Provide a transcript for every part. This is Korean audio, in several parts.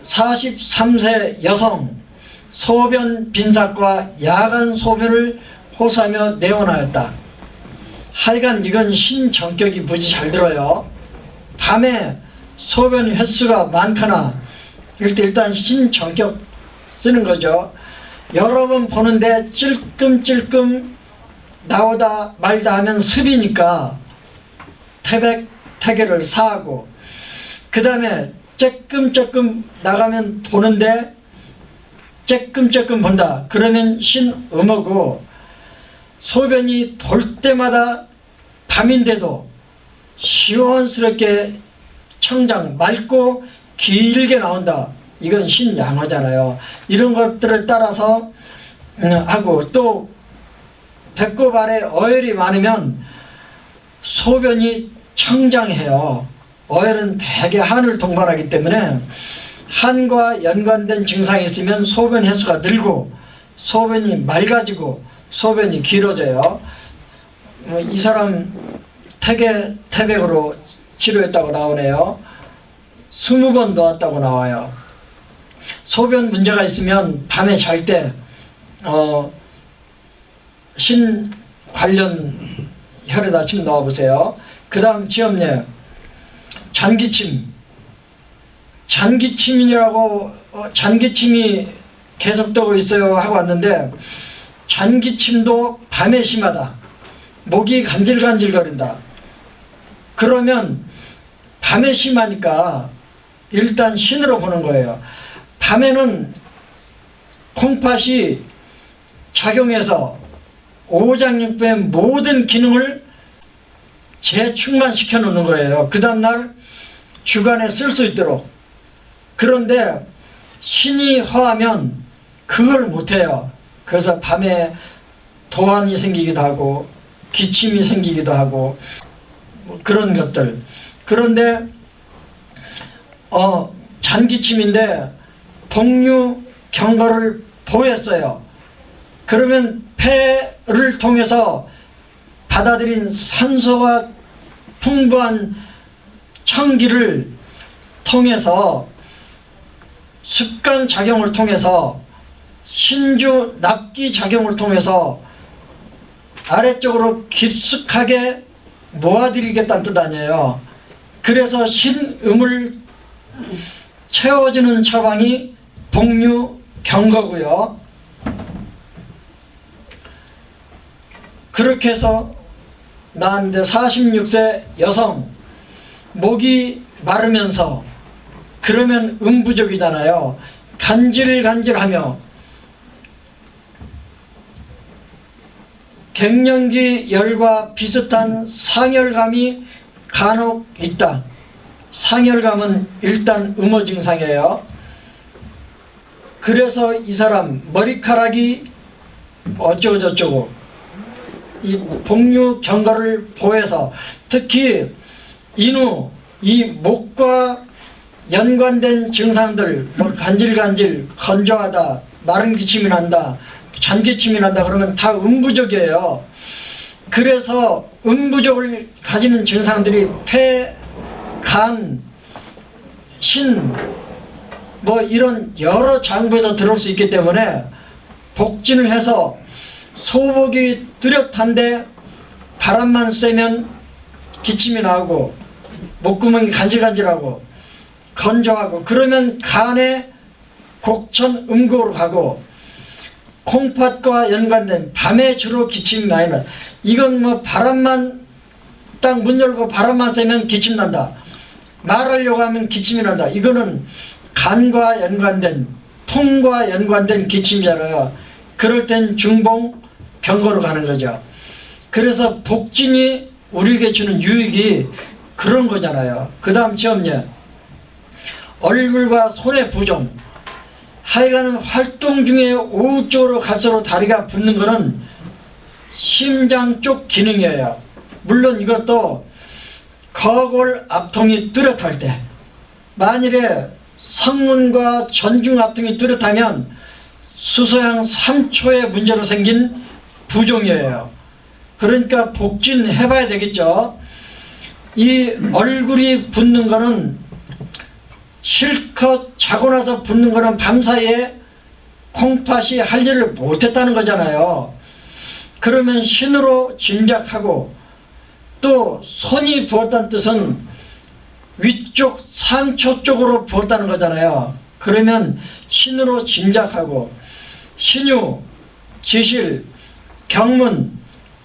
43세 여성 소변 빈삭과 야간 소변을 호소하며 내원하였다. 하여간 이건 신정격이 무지 잘 들어요. 밤에 소변 횟수가 많거나 이럴 때 일단 신정격 쓰는 거죠. 여러 번 보는데 찔끔찔끔 나오다 말다 하면 습이니까 태계를 사하고, 그 다음에 쬐끔쬐끔 나가면 보는데 쬐끔쬐끔 본다 그러면 신음어고, 소변이 볼 때마다 밤인데도 시원스럽게 청장 맑고 길게 나온다, 이건 신양어잖아요. 이런 것들을 따라서 하고, 또 배꼽 아래 어혈이 많으면 소변이 청장해요. 어혈은 대개 한을 동반하기 때문에 한과 연관된 증상이 있으면 소변 횟수가 늘고 소변이 맑아지고 소변이 길어져요. 이 사람 태백으로 치료했다고 나오네요. 20번 놓았다고 나와요. 소변 문제가 있으면 밤에 잘 때 신 관련 혈에다 침 넣어보세요. 그 다음 지엄예, 잔기침이라고 잔기침이 계속되고 있어요 하고 왔는데, 잔기침도 밤에 심하다, 목이 간질간질거린다, 그러면 밤에 심하니까 일단 신으로 보는 거예요. 밤에는 콩팥이 작용해서 오장육부의 모든 기능을 재충만시켜 놓는 거예요. 그 다음날 주간에 쓸 수 있도록. 그런데 신이 허하면 그걸 못해요. 그래서 밤에 도안이 생기기도 하고 기침이 생기기도 하고 그런 것들. 그런데 잔기침인데 복류 경과를 보였어요. 그러면 폐를 통해서 받아들인 산소가 풍부한 청기를 통해서 습관 작용을 통해서 신주 납기 작용을 통해서 아래쪽으로 깊숙하게 모아들이겠다는 뜻 아니에요. 그래서 신음을 채워주는 처방이 복류 경거고요. 그렇게 해서 나왔는데 46세 여성 목이 마르면서, 그러면 음부족이잖아요. 간질간질하며 갱년기 열과 비슷한 상열감이 간혹 있다. 상열감은 일단 음어 증상이에요. 그래서 이 사람 머리카락이 어쩌고저쩌고 이 복류 경과를 보여서, 특히 인후 이 목과 연관된 증상들, 뭐 간질간질, 건조하다, 마른 기침이 난다, 잔기침이 난다 그러면 다 음부족이에요. 그래서 음부족을 가지는 증상들이 폐, 간, 신, 뭐 이런 여러 장부에서 들어올 수 있기 때문에 복진을 해서 소복이 뚜렷한데 바람만 쐬면 기침이 나오고 목구멍이 간질간질하고 건조하고, 그러면 간에 곡천 음구로 가고, 콩팥과 연관된 밤에 주로 기침이 많이 나. 이건 뭐 바람만 딱 문 열고 바람만 쐬면 기침 난다, 말하려고 하면 기침이 난다, 이거는 간과 연관된 풍과 연관된 기침이잖아요. 그럴 땐 중봉 경거로 가는 거죠. 그래서 복진이 우리에게 주는 유익이 그런 거잖아요. 그 다음 지엄예, 얼굴과 손의 부종. 하여간 활동 중에 오후 쪽으로 갈수록 다리가 붓는 거는 심장 쪽 기능이에요. 물론 이것도 거골 압통이 뚜렷할 때, 만일에 성문과 전중 압통이 뚜렷하면 수소양 3초의 문제로 생긴 부종이에요. 그러니까 복진 해봐야 되겠죠. 이 얼굴이 붓는 거는 실컷 자고 나서 붓는 거는 밤사이에 콩팥이 할 일을 못했다는 거잖아요. 그러면 신으로 짐작하고, 또 손이 부었다는 뜻은 위쪽 상처 쪽으로 부었다는 거잖아요. 그러면 신으로 짐작하고, 신유, 지실, 경문,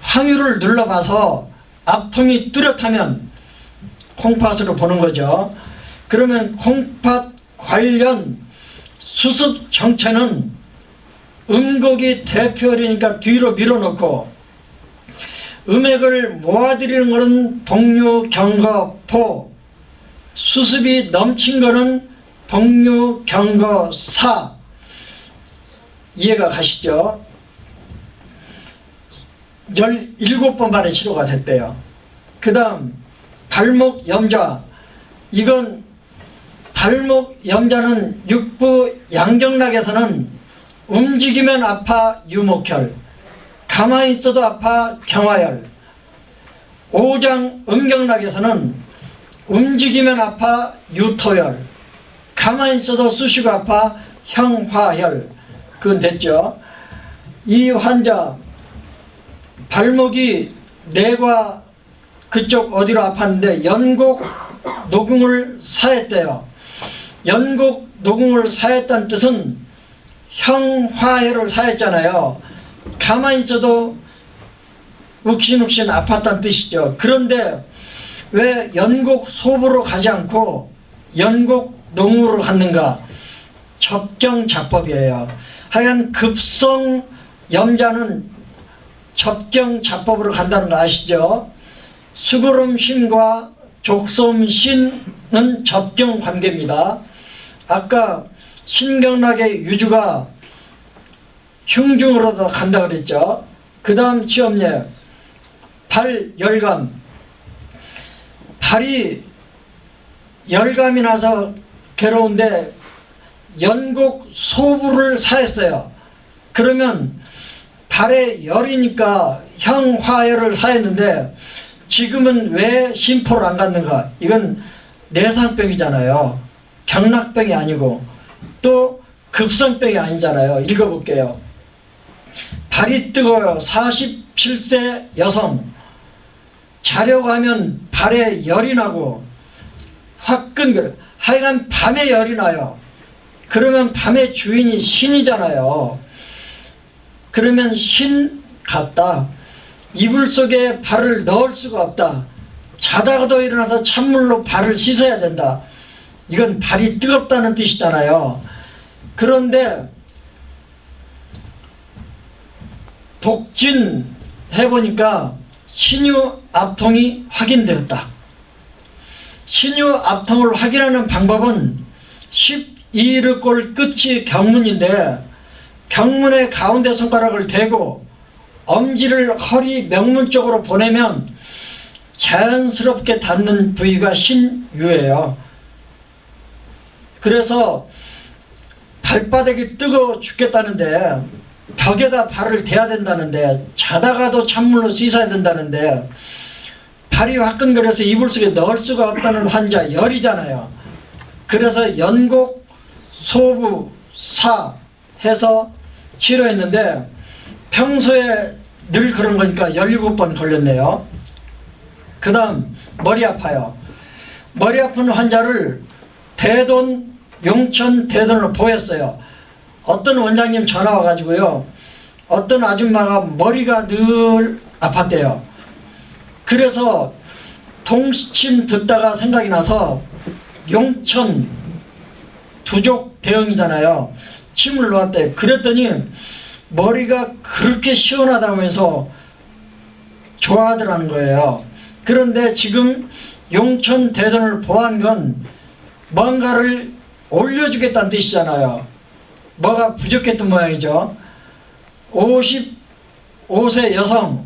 황유를 눌러봐서 앞통이 뚜렷하면 콩팥으로 보는 거죠. 그러면 콩팥 관련 수습 정체는 음곡이 대표이니까 뒤로 밀어놓고, 음액을 모아들이는 것은 복류, 경거, 포, 수습이 넘친 것은 복류, 경거, 사. 이해가 가시죠? 17번 만에 치료가 됐대요. 그 다음 발목 염좌. 이건 발목 염좌는 육부 양경락에서는 움직이면 아파 유목혈, 가만히 있어도 아파 경화혈. 오장 음경락에서는 움직이면 아파 유토혈, 가만히 있어도 쑤시고 아파 형화혈. 그건 됐죠. 이 환자 발목이 뇌과 그쪽 어디로 아팠는데 연곡 노궁을 사했대요. 연곡 노궁을 사했다는 뜻은 형화혈을 사했잖아요. 가만히 있어도 욱신욱신 아팠다는 뜻이죠. 그런데 왜 연곡 소부로 가지 않고 연곡 노궁으로 갔는가? 접경자법이에요. 하여간 급성 염자는 접경자법으로 간다는 거 아시죠? 수구름신과 족소음신은 접경관계입니다. 아까 신경락의 유주가 흉중으로도 간다 그랬죠. 그 다음 치엄예, 발열감. 발이 열감이 나서 괴로운데 연곡 소부를 사했어요. 그러면 발에 열이니까 형화열을 사했는데 지금은 왜 심포를 안 갔는가? 이건 내상병이잖아요. 경락병이 아니고 또 급성병이 아니잖아요. 읽어볼게요. 발이 뜨거워요. 47세 여성. 자려고 하면 발에 열이 나고 화끈거려. 하여간 밤에 열이 나요. 그러면 밤의 주인이 신이잖아요. 그러면 신 같다. 이불 속에 발을 넣을 수가 없다. 자다가도 일어나서 찬물로 발을 씻어야 된다. 이건 발이 뜨겁다는 뜻이잖아요. 그런데 독진 해보니까 신유 압통이 확인되었다. 신유 압통을 확인하는 방법은 12르골 끝이 경문인데 경문의 가운데 손가락을 대고 엄지를 허리 명문 쪽으로 보내면 자연스럽게 닿는 부위가 신유예요. 그래서 발바닥이 뜨거워 죽겠다는데 벽에다 발을 대야 된다는데 자다가도 찬물로 씻어야 된다는데 발이 화끈거려서 이불 속에 넣을 수가 없다는 환자 열이잖아요. 그래서 연곡 소부 사 해서 치료했는데 평소에 늘 그런 거니까 17번 걸렸네요. 그 다음 머리 아파요. 머리 아픈 환자를 대돈 용천 대돈으로 보였어요. 어떤 원장님 전화 와가지고요, 어떤 아줌마가 머리가 늘 아팠대요. 그래서 동침 듣다가 생각이 나서 용천 두족 대형이잖아요. 침을 놓았대요. 그랬더니 머리가 그렇게 시원하다면서 좋아하더라는 거예요. 그런데 지금 용천 대돈을 보한 건 뭔가를 올려주겠다는 뜻이잖아요. 뭐가 부족했던 모양이죠. 55세 여성,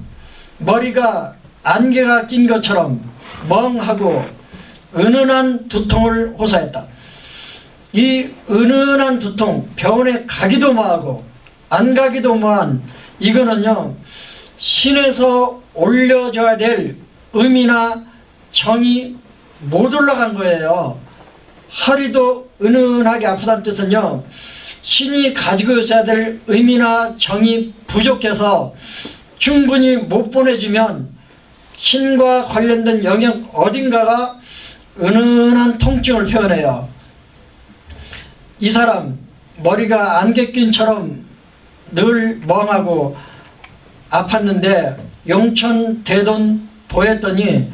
머리가 안개가 낀 것처럼 멍하고 은은한 두통을 호소했다. 이 은은한 두통, 병원에 가기도 뭐하고 안 가기도 뭐한 이거는요, 신에서 올려줘야 될 의미나 정이 못 올라간 거예요. 허리도 은은하게 아프다는 뜻은요, 신이 가지고 있어야 될 의미나 정이 부족해서 충분히 못 보내주면 신과 관련된 영역 어딘가가 은은한 통증을 표현해요. 이 사람 머리가 안개 낀처럼 늘 멍하고 아팠는데 용천 대돈 보였더니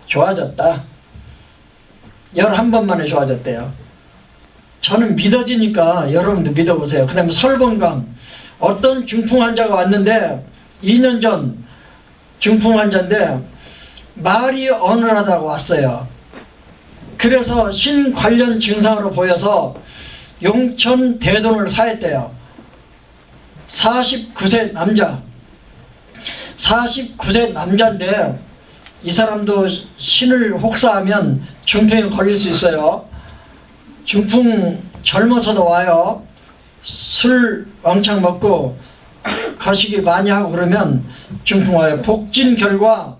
좋아졌다. 11번 만에 좋아졌대요. 저는 믿어지니까 여러분도 믿어보세요. 그 다음에 설건강, 어떤 중풍 환자가 왔는데 2년 전 중풍 환자인데 말이 어눌하다고 왔어요. 그래서 신 관련 증상으로 보여서 용천 대돈을 사했대요. 49세 남자. 49세 남자인데 이 사람도 신을 혹사하면 중풍에 걸릴 수 있어요. 중풍 젊어서도 와요. 술 왕창 먹고 거시기 많이 하고 그러면 중풍 와요. 복진 결과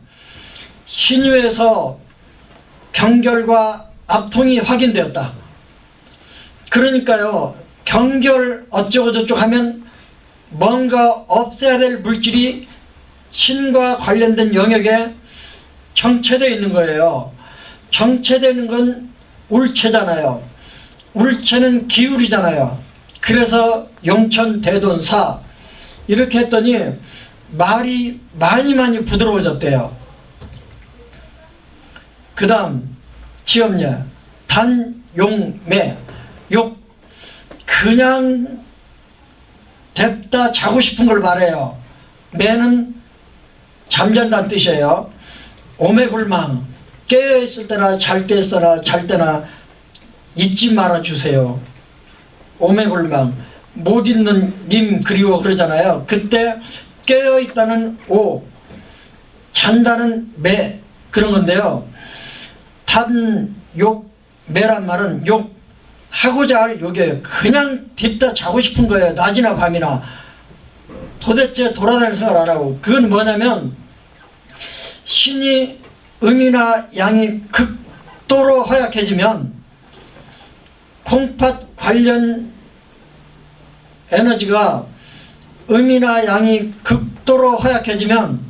신유에서 경결과 압통이 확인되었다. 그러니까요, 경결 어쩌고저쩌고 하면 뭔가 없애야 될 물질이 신과 관련된 영역에 정체되어 있는 거예요. 정체되는 건 울체잖아요. 울체는 기울이잖아요. 그래서 용천 대돈사 이렇게 했더니 말이 많이 부드러워졌대요. 그 다음 지엄예 단용매 욕 그냥 뎁다 자고 싶은 걸 말해요. 매는 잠잔다는 뜻이에요. 오매불망 깨어있을 때나 잘 때 있어나 잘 때나 잊지 말아주세요. 오매불망 못 잊는 님 그리워 그러잖아요. 그때 깨어있다는 오, 잔다는 매 그런 건데요. 단, 욕, 매란 말은 욕 하고자 할 욕이에요. 그냥 딥다 자고 싶은 거예요. 낮이나 밤이나. 도대체 돌아다닐 생각을 안 하고. 그건 뭐냐면 신이 음이나 양이 극도로 허약해지면 콩팥 관련 에너지가 음이나 양이 극도로 허약해지면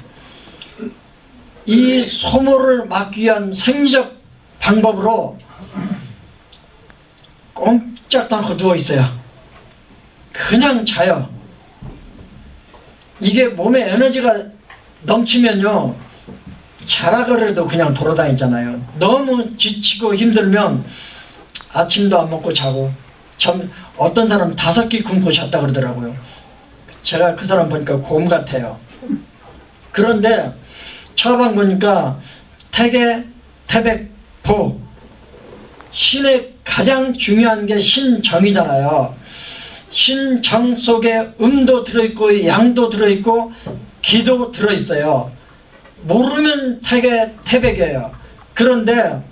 이 소모를 막기 위한 생리적 방법으로 꼼짝도 않고 누워있어요. 그냥 자요. 이게 몸에 에너지가 넘치면요, 자라 그래도 그냥 돌아다니잖아요. 너무 지치고 힘들면 아침도 안 먹고 자고, 어떤 사람 5끼 굶고 잤다 그러더라고요. 제가 그 사람 보니까 곰 같아요. 그런데 처방 보니까 태계, 태백, 보 신의 가장 중요한 게 신정이잖아요. 신정 속에 음도 들어있고 양도 들어있고 기도 들어있어요. 모르면 태계, 태백이에요. 그런데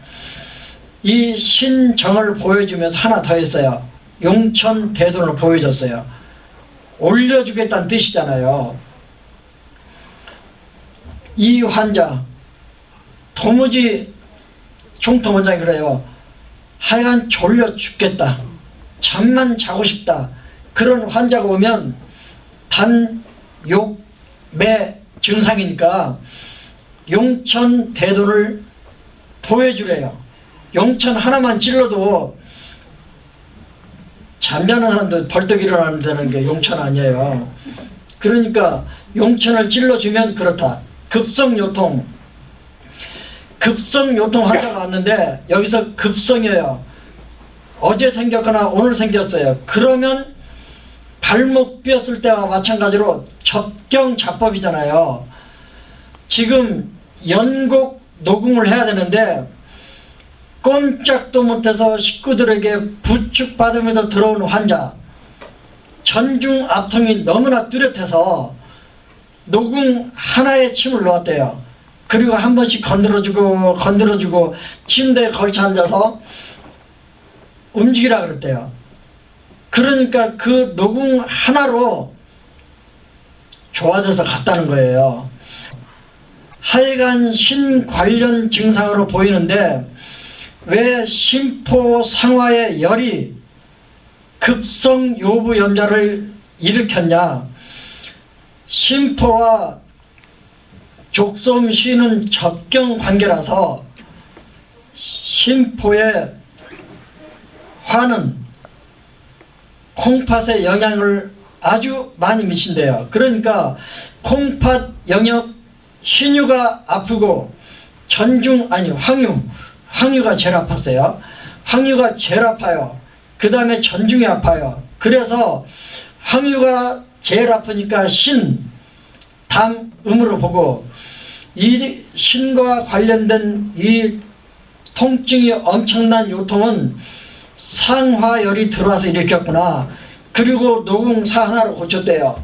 이 신정을 보여주면서 하나 더 했어요. 용천 대돈을 보여줬어요. 올려주겠다는 뜻이잖아요. 이 환자 도무지 총통 원장이 그래요. 하여간 졸려 죽겠다. 잠만 자고 싶다. 그런 환자가 오면 단, 욕, 매 증상이니까 용천 대돈을 보여주래요. 용천 하나만 찔러도 잠자는 사람도 벌떡 일어나는 게 용천 아니에요. 그러니까 용천을 찔러주면 그렇다. 급성요통 환자가 왔는데 여기서 급성이에요. 어제 생겼거나 오늘 생겼어요. 그러면 발목 삐었을 때와 마찬가지로 접경자법이잖아요. 지금 연곡 녹음을 해야 되는데 꼼짝도 못해서 식구들에게 부축받으면서 들어온 환자, 전중 압통이 너무나 뚜렷해서 녹음 하나에 침을 놓았대요. 그리고 한 번씩 건드려주고 침대에 걸쳐 앉아서 움직이라 그랬대요. 그러니까 그 녹음 하나로 좋아져서 갔다는 거예요. 하여간 신 관련 증상으로 보이는데 왜 심포상화의 열이 급성 요부염자를 일으켰냐? 심포와 족솜씨는 접경 관계라서 심포의 화는 콩팥에 영향을 아주 많이 미친대요. 그러니까 콩팥 영역 신유가 아프고 황유가 제일 아팠어요. 황유가 제일 아파요. 그 다음에 전중이 아파요. 그래서 황유가 제일 아프니까 담음으로 보고 이 신과 관련된 이 통증이 엄청난 요통은 상화열이 들어와서 일으켰구나. 그리고 노궁사 하나로 고쳤대요.